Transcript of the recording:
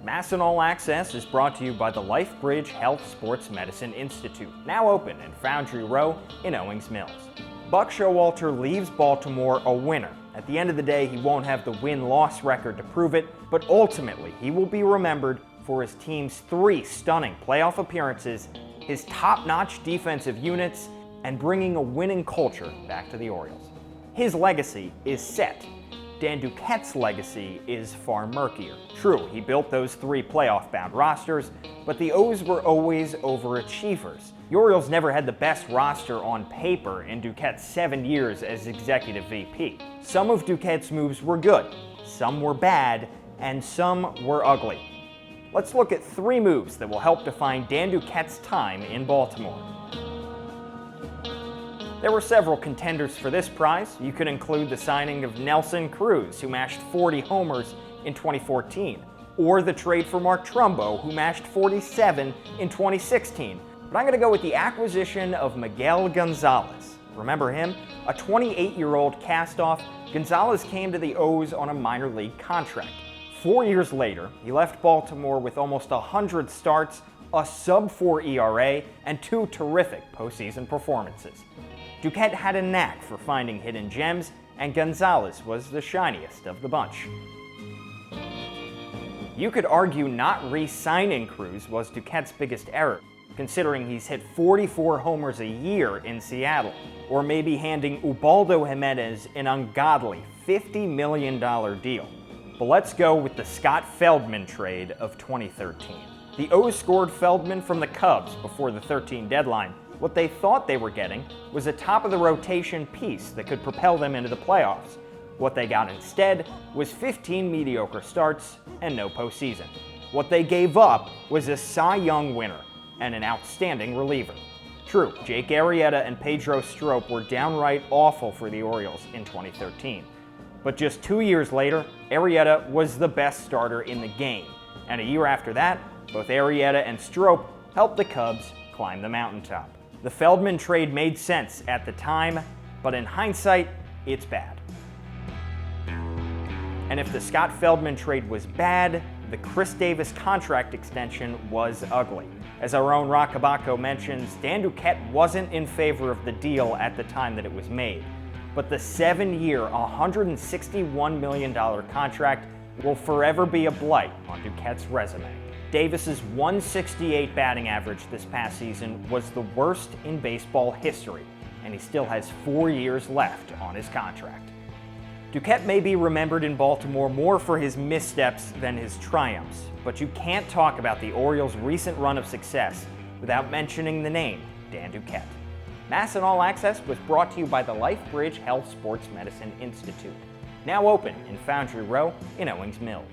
Mass and All Access is brought to you by the LifeBridge Health Sports Medicine Institute, now open in Foundry Row in Owings Mills. Buck Showalter leaves Baltimore a winner. At the end of the day, he won't have the win-loss record to prove it, but ultimately he will be remembered for his team's 3 stunning playoff appearances, his top-notch defensive units, and bringing a winning culture back to the Orioles. His legacy is set. Dan Duquette's legacy is far murkier. True, he built those 3 playoff-bound rosters, but the O's were always overachievers. The Orioles never had the best roster on paper in Duquette's 7 years as executive VP. Some of Duquette's moves were good, some were bad, and some were ugly. Let's look at 3 moves that will help define Dan Duquette's time in Baltimore. There were several contenders for this prize. You could include the signing of Nelson Cruz, who mashed 40 homers in 2014, or the trade for Mark Trumbo, who mashed 47 in 2016. But I'm going to go with the acquisition of Miguel Gonzalez. Remember him? A 28-year-old cast-off, Gonzalez came to the O's on a minor league contract. 4 years later, he left Baltimore with almost 100 starts, a sub-4 ERA, and 2 terrific postseason performances. Duquette had a knack for finding hidden gems, and Gonzalez was the shiniest of the bunch. You could argue not re-signing Cruz was Duquette's biggest error, considering he's hit 44 homers a year in Seattle, or maybe handing Ubaldo Jimenez an ungodly $50 million deal. But let's go with the Scott Feldman trade of 2013. The O's scored Feldman from the Cubs before the 13 deadline. What they thought they were getting was a top-of-the-rotation piece that could propel them into the playoffs. What they got instead was 15 mediocre starts and no postseason. What they gave up was a Cy Young winner and an outstanding reliever. True, Jake Arrieta and Pedro Strop were downright awful for the Orioles in 2013. But just 2 years later, Arrieta was the best starter in the game. And a year after that, both Arrieta and Strop helped the Cubs climb the mountaintop. The Feldman trade made sense at the time, but in hindsight, it's bad. And if the Scott Feldman trade was bad, the Chris Davis contract extension was ugly. As our own Rock Kabako mentions, Dan Duquette wasn't in favor of the deal at the time that it was made. But the 7-year, $161 million contract will forever be a blight on Duquette's resume. Davis's .168 batting average this past season was the worst in baseball history, and he still has 4 years left on his contract. Duquette may be remembered in Baltimore more for his missteps than his triumphs, but you can't talk about the Orioles' recent run of success without mentioning the name Dan Duquette. Mass and All Access was brought to you by the LifeBridge Health Sports Medicine Institute, now open in Foundry Row in Owings Mills.